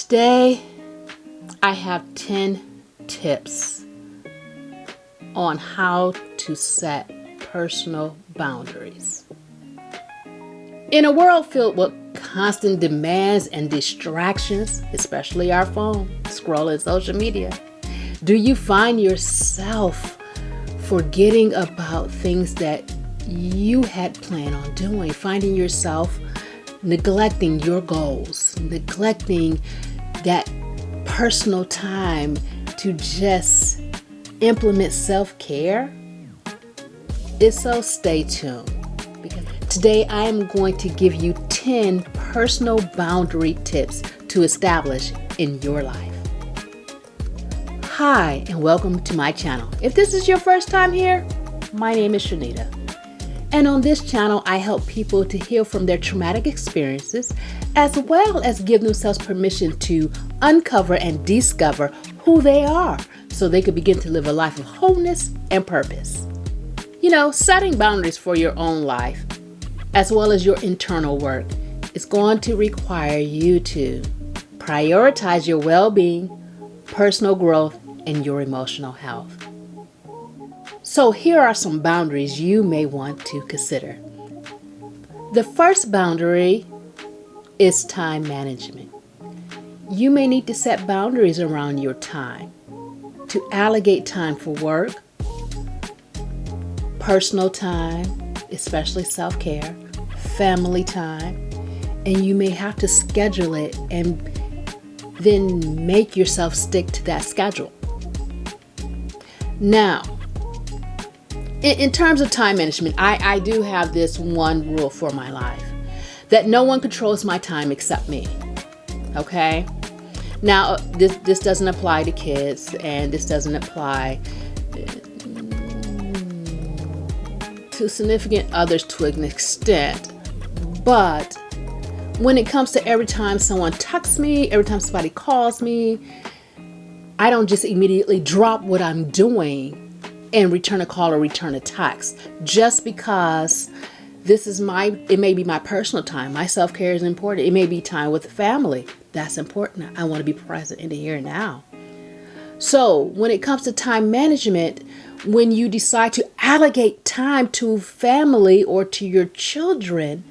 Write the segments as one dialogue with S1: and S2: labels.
S1: Today, I have 10 tips on how to set personal boundaries. In a world filled with constant demands and distractions, especially our phone, scrolling social media, do you find yourself forgetting about things that you had planned on doing, finding yourself neglecting your goals, neglecting that personal time to just implement self-care? If so, stay tuned, because today I am going to give you 10 personal boundary tips to establish in your life. Hi, and welcome to my channel. If this is your first time here, my name is Shanita. And on this channel, I help people to heal from their traumatic experiences, as well as give themselves permission to uncover and discover who they are so they could begin to live a life of wholeness and purpose. You know, setting boundaries for your own life, as well as your internal work, is going to require you to prioritize your well-being, personal growth, and your emotional health. So here are some boundaries you may want to consider. The first boundary is time management. You may need to set boundaries around your time to allocate time for work, personal time, especially self-care, family time, and you may have to schedule it and then make yourself stick to that schedule. Now, in terms of time management, I do have this one rule for my life, that no one controls my time except me. Okay? Now, this doesn't apply to kids, and this doesn't apply to significant others to an extent. But when it comes to every time someone texts me, every time somebody calls me, I don't just immediately drop what I'm doing and return a call or return a text just because it may be my personal time. My self-care is important. It may be time with the family. That's important. I want to be present in the here and now. So when it comes to time management, when you decide to allocate time to family or to your children,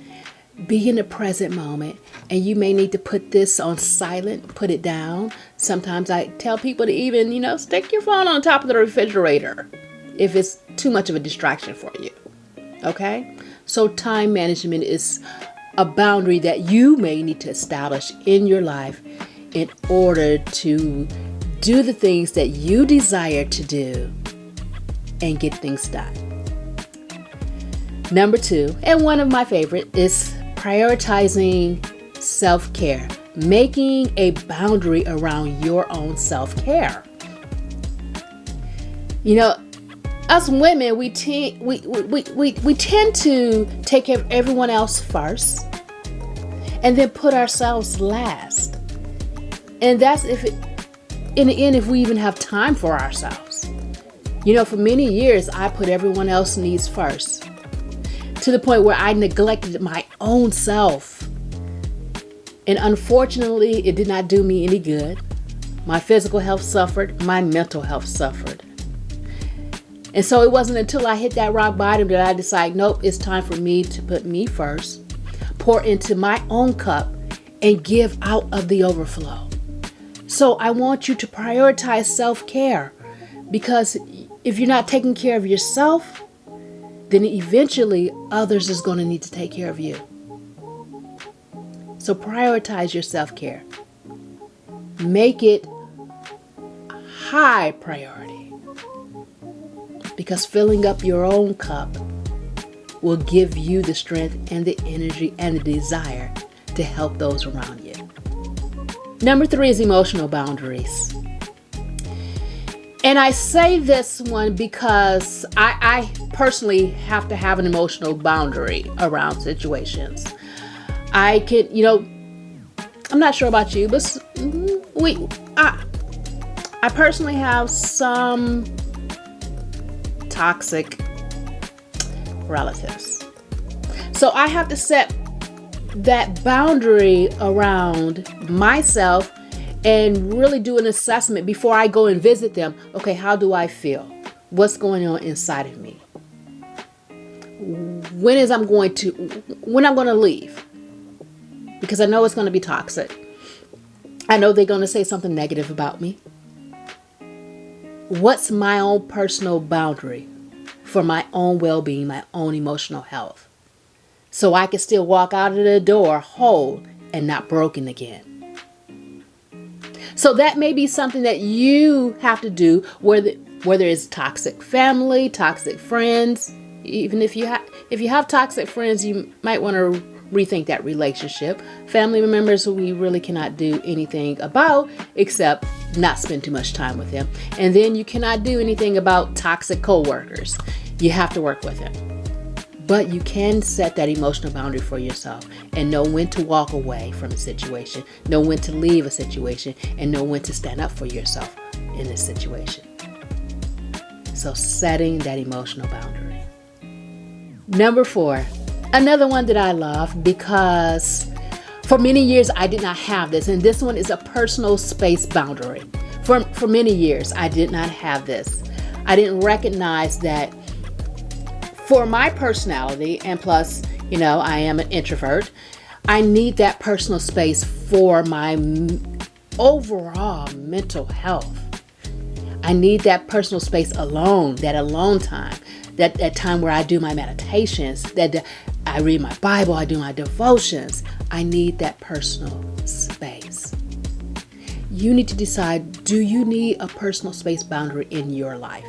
S1: be in the present moment. And you may need to put this on silent, put it down. Sometimes I tell people to even, stick your phone on top of the refrigerator if it's too much of a distraction for you. Okay? So time management is a boundary that you may need to establish in your life in order to do the things that you desire to do and get things done. Number 2, and one of my favorite, is prioritizing self-care. Making a boundary around your own self-care. Us women, we tend to take care of everyone else first and then put ourselves last. And that's in the end, if we even have time for ourselves. For many years, I put everyone else's needs first, to the point where I neglected my own self. And unfortunately, it did not do me any good. My physical health suffered, my mental health suffered. And so it wasn't until I hit that rock bottom that I decided, nope, it's time for me to put me first, pour into my own cup, and give out of the overflow. So I want you to prioritize self-care, because if you're not taking care of yourself, then eventually others is going to need to take care of you. So prioritize your self-care. Make it high priority. Because filling up your own cup will give you the strength and the energy and the desire to help those around you. Number 3 is emotional boundaries. And I say this one because I personally have to have an emotional boundary around situations. I can, I'm not sure about you, but I personally have some toxic relatives. So I have to set that boundary around myself and really do an assessment before I go and visit them. Okay, how do I feel? What's going on inside of me? When I'm going to leave? Because I know it's going to be toxic. I know they're going to say something negative about me. What's my own personal boundary for my own well-being, my own emotional health? So I can still walk out of the door whole and not broken again. So that may be something that you have to do, whether it's toxic family, toxic friends. Even if you have toxic friends, you might want to rethink that relationship. Family members we really cannot do anything about except not spend too much time with them. And then you cannot do anything about toxic coworkers. You have to work with them. But you can set that emotional boundary for yourself and know when to walk away from a situation, know when to leave a situation, and know when to stand up for yourself in this situation. So setting that emotional boundary. Number 4, another one that I love because for many years I did not have this, and this one is a personal space boundary. For many years I did not have this. I didn't recognize that for my personality, and plus, I am an introvert, I need that personal space for my overall mental health. I need that personal space alone, that alone time, that time where I do my meditations, that I read my Bible, I do my devotions. I need that personal space. You need to decide, do you need a personal space boundary in your life?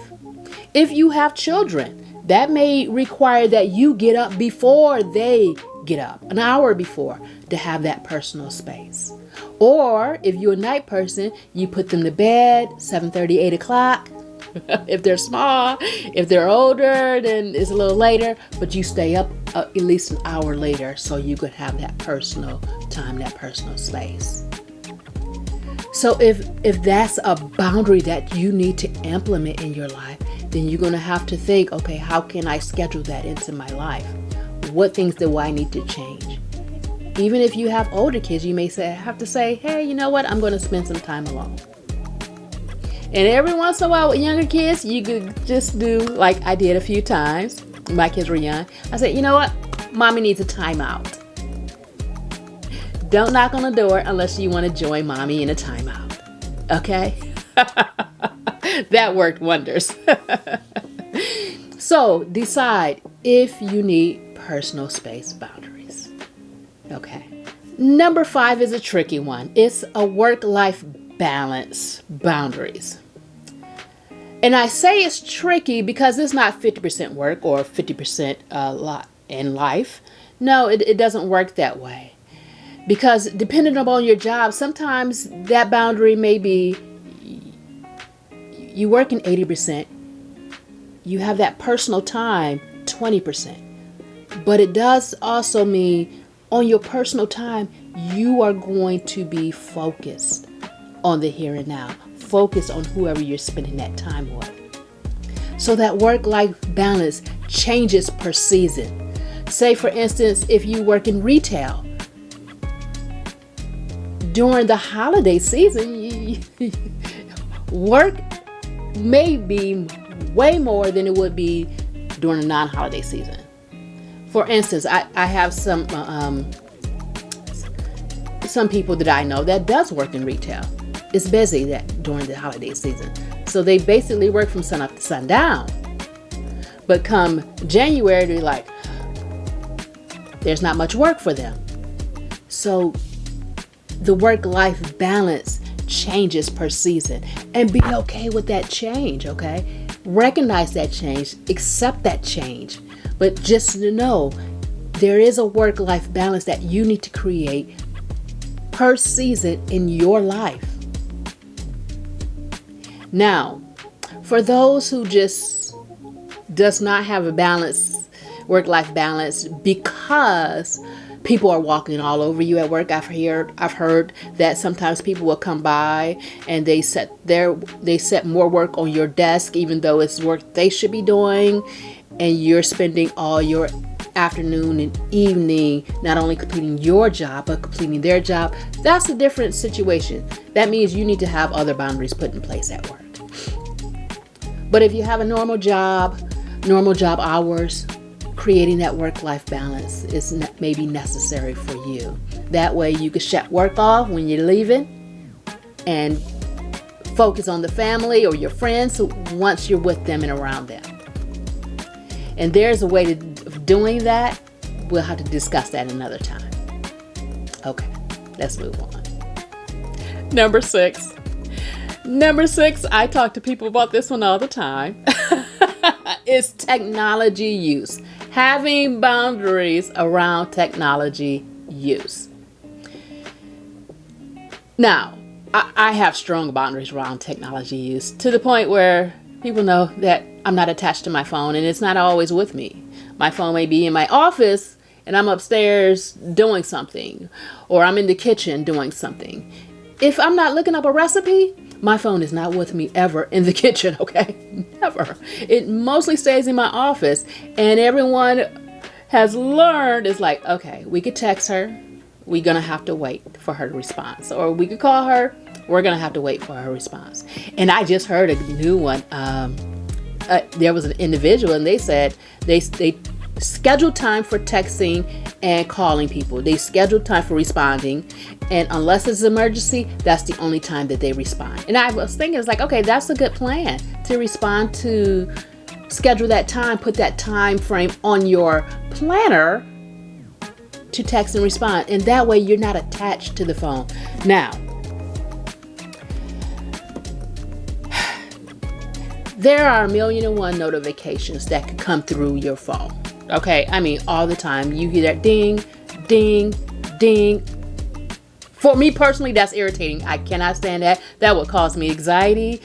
S1: If you have children, that may require that you get up before they get up, an hour before, to have that personal space. Or if you're a night person, you put them to bed 7:30, 8 o'clock. If they're small, if they're older, then it's a little later, but you stay up at least an hour later so you could have that personal time, that personal space. So if that's a boundary that you need to implement in your life, then you're going to have to think, okay, how can I schedule that into my life? What things do I need to change? Even if you have older kids, you may have to say, hey, you know what? I'm going to spend some time alone. And every once in a while with younger kids, you could just do like I did a few times. My kids were young. I said, you know what? Mommy needs a timeout. Don't knock on the door unless you want to join mommy in a timeout. Okay? That worked wonders. So decide if you need personal space boundaries. Okay. Number 5 is a tricky one. It's a work-life balance boundaries. And I say it's tricky because it's not 50% work or 50% lot in life. No, it doesn't work that way. Because depending upon your job, sometimes that boundary may be you working 80%, you have that personal time 20%. But it does also mean on your personal time, you are going to be focused on the here and now. Focus on whoever you're spending that time with. So that work-life balance changes per season. Say, for instance, if you work in retail, during the holiday season, work may be way more than it would be during a non-holiday season. For instance, I have some people that I know that does work in retail. It's busy that during the holiday season. So they basically work from sun up to sundown. But come January, they're like, there's not much work for them. So the work-life balance changes per season, and be okay with that change, okay? Recognize that change, accept that change, but just to know there is a work-life balance that you need to create per season in your life. Now, for those who just does not have a balance, work-life balance, because people are walking all over you at work. I've heard that sometimes people will come by and they set more work on your desk, even though it's work they should be doing, and you're spending all your afternoon and evening, not only completing your job, but completing their job, that's a different situation. That means you need to have other boundaries put in place at work. But if you have a normal job hours, creating that work-life balance is maybe necessary for you. That way you can shut work off when you're leaving and focus on the family or your friends once you're with them and around them. And there's a way of doing that. We'll have to discuss that another time. Okay, let's move on. Number six, I talk to people about this one all the time. Is technology use. Having boundaries around technology use. Now, I have strong boundaries around technology use to the point where people know that I'm not attached to my phone and it's not always with me. My phone may be in my office and I'm upstairs doing something, or I'm in the kitchen doing something. If I'm not looking up a recipe, my phone is not with me ever in the kitchen, okay? Never. It mostly stays in my office, and everyone has learned, it's like, okay, we could text her. We're going to have to wait for her response. Or we could call her. We're going to have to wait for her response. And I just heard a new one. There was an individual, and they said they scheduled time for texting and calling people. They scheduled time for responding. And unless it's an emergency, that's the only time that they respond. And I was thinking, it's like, okay, that's a good plan to respond to, schedule that time, put that time frame on your planner to text and respond. And that way you're not attached to the phone. Now, there are 1,000,001 notifications that could come through your phone. Okay, I mean, all the time. You hear that ding, ding, ding. For me personally, that's irritating. I cannot stand that. That would cause me anxiety.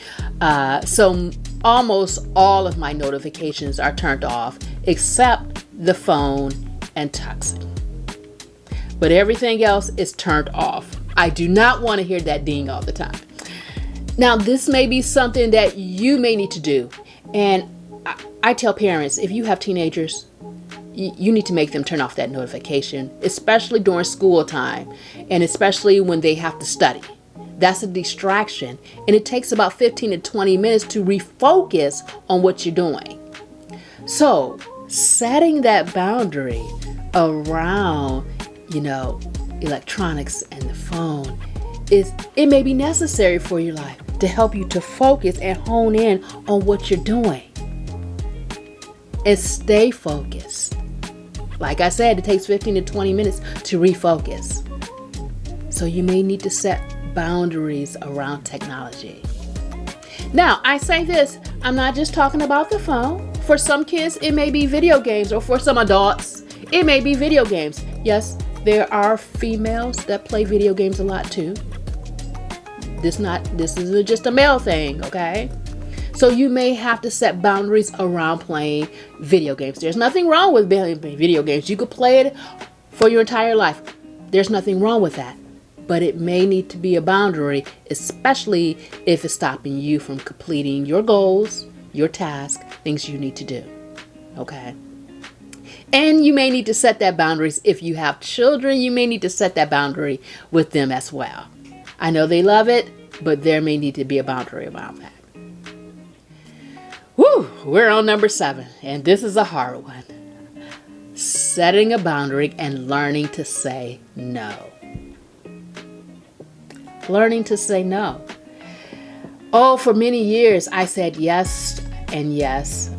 S1: So almost all of my notifications are turned off, except the phone and texting. But everything else is turned off. I do not want to hear that ding all the time. Now, this may be something that you may need to do. And I tell parents, if you have teenagers, you need to make them turn off that notification, especially during school time, and especially when they have to study. That's a distraction, and it takes about 15 to 20 minutes to refocus on what you're doing. So, setting that boundary around, electronics and the phone it may be necessary for your life to help you to focus and hone in on what you're doing and stay focused. Like I said, it takes 15 to 20 minutes to refocus. So you may need to set boundaries around technology. Now, I say this, I'm not just talking about the phone. For some kids, it may be video games, or for some adults, it may be video games. Yes, there are females that play video games a lot too. This isn't just a male thing, okay? So you may have to set boundaries around playing video games. There's nothing wrong with playing video games. You could play it for your entire life. There's nothing wrong with that. But it may need to be a boundary, especially if it's stopping you from completing your goals, your tasks, things you need to do. Okay? And you may need to set that boundaries if you have children. You may need to set that boundary with them as well. I know they love it, but there may need to be a boundary around that. Woo, we're on number 7, and this is a hard one. Setting a boundary and learning to say no. Learning to say no. Oh, for many years, I said yes and yes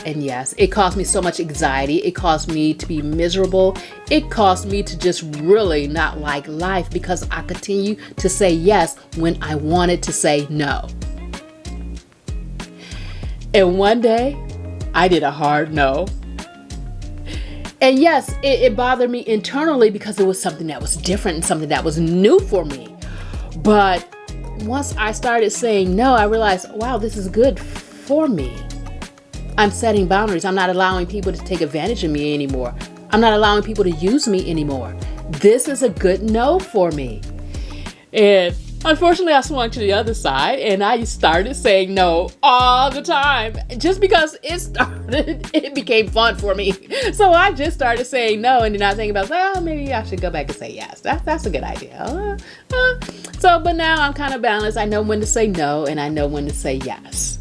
S1: and yes. It caused me so much anxiety. It caused me to be miserable. It caused me to just really not like life because I continue to say yes when I wanted to say no. And one day, I did a hard no. And yes, it bothered me internally because it was something that was different and something that was new for me. But once I started saying no, I realized, wow, this is good for me. I'm setting boundaries. I'm not allowing people to take advantage of me anymore. I'm not allowing people to use me anymore. This is a good no for me. And Unfortunately, I swung to the other side and I started saying no all the time. Just because it became fun for me. So I just started saying no, and then I think about, well, maybe I should go back and say yes. That's a good idea. But now I'm kind of balanced. I know when to say no and I know when to say yes.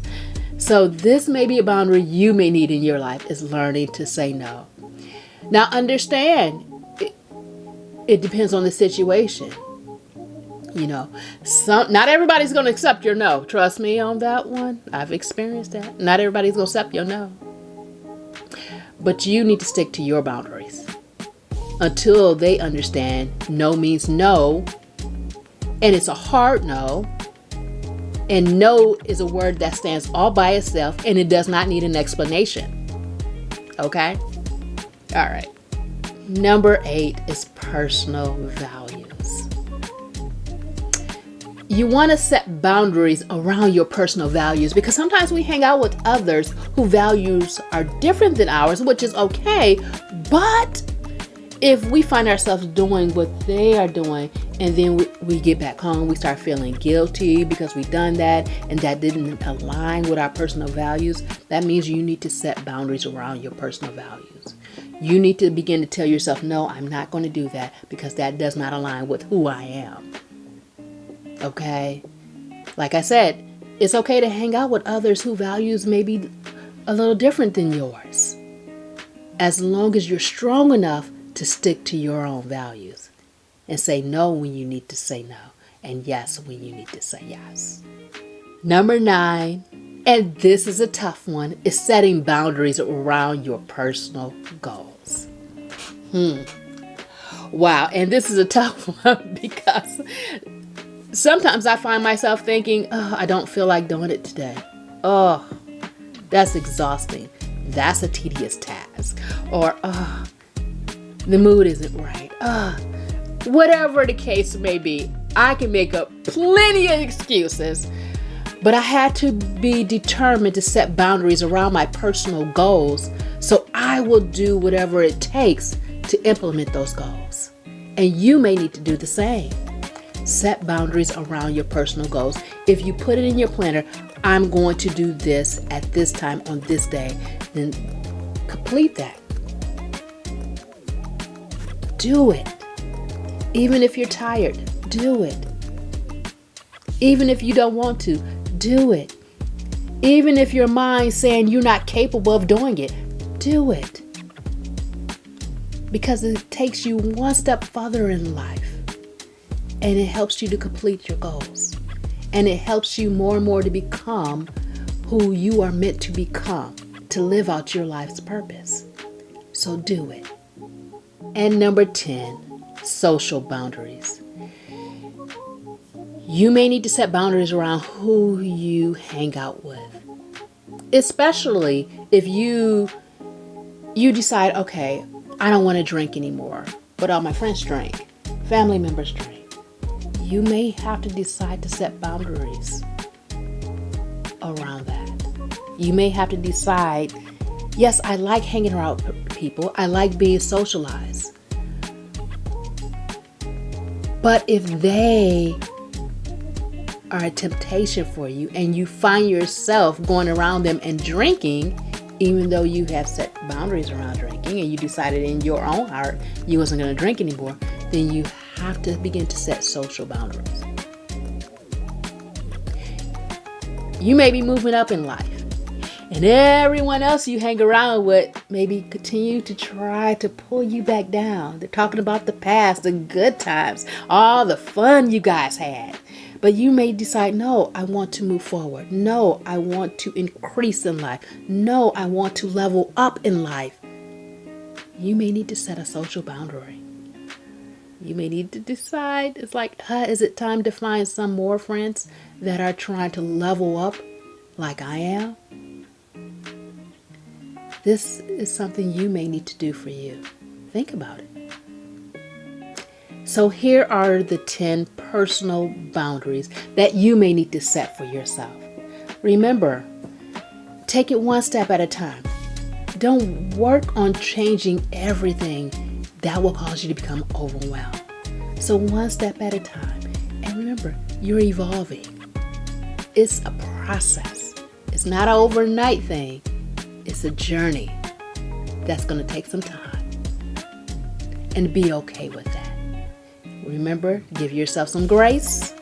S1: So this may be a boundary you may need in your life, is learning to say no. Now understand, it depends on the situation. Not everybody's going to accept your no. Trust me on that one. I've experienced that. Not everybody's going to accept your no. But you need to stick to your boundaries until they understand no means no. And it's a hard no. And no is a word that stands all by itself, and it does not need an explanation. Okay? All right. Number 8 is personal values. You want to set boundaries around your personal values, because sometimes we hang out with others whose values are different than ours, which is okay. But if we find ourselves doing what they are doing, and then we get back home, we start feeling guilty because we've done that, and that didn't align with our personal values, that means you need to set boundaries around your personal values. You need to begin to tell yourself, no, I'm not going to do that because that does not align with who I am. Okay? Like I said, it's okay to hang out with others whose values may be a little different than yours, as long as you're strong enough to stick to your own values and say no when you need to say no, and yes when you need to say yes. Number 9, and this is a tough one, is setting boundaries around your personal goals. Wow, and this is a tough one because sometimes I find myself thinking, oh, I don't feel like doing it today. Oh, that's exhausting. That's a tedious task. Or, oh, the mood isn't right. Whatever the case may be, I can make up plenty of excuses. But I had to be determined to set boundaries around my personal goals, so I will do whatever it takes to implement those goals. And you may need to do the same. Set boundaries around your personal goals. If you put it in your planner, I'm going to do this at this time on this day, then complete that. Do it. Even if you're tired, do it. Even if you don't want to, do it. Even if your mind's saying you're not capable of doing it, do it. Because it takes you one step further in life. And it helps you to complete your goals. And it helps you more and more to become who you are meant to become, to live out your life's purpose. So do it. And number 10, social boundaries. You may need to set boundaries around who you hang out with. Especially if you decide, okay, I don't want to drink anymore, but all my friends drink, family members drink. You may have to decide to set boundaries around that. You may have to decide, yes, I like hanging around with people. I like being socialized. But if they are a temptation for you and you find yourself going around them and drinking, even though you have set boundaries around drinking and you decided in your own heart you wasn't going to drink anymore, then you have to begin to set social boundaries. You may be moving up in life, and everyone else you hang around with maybe continue to try to pull you back down. They're talking about the past, the good times, all the fun you guys had. But you may decide, no, I want to move forward. No, I want to increase in life. No, I want to level up in life. You may need to set a social boundary. You may need to decide, it's like, is it time to find some more friends that are trying to level up like I am? This is something you may need to do for you. Think about it. So here are the 10 personal boundaries that you may need to set for yourself. Remember, take it one step at a time. Don't work on changing everything. That will cause you to become overwhelmed. So one step at a time. And remember, You're evolving. It's a process. It's not an overnight thing. It's a journey that's going to take some time. And be okay with that. Remember, give yourself some grace.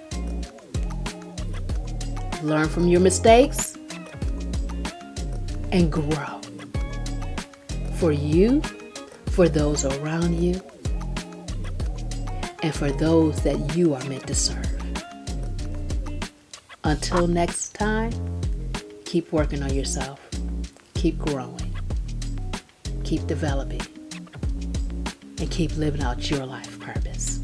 S1: Learn from your mistakes. And grow. For you, for those around you, and for those that you are meant to serve. Until next time, keep working on yourself. Keep growing. Keep developing. And keep living out your life purpose.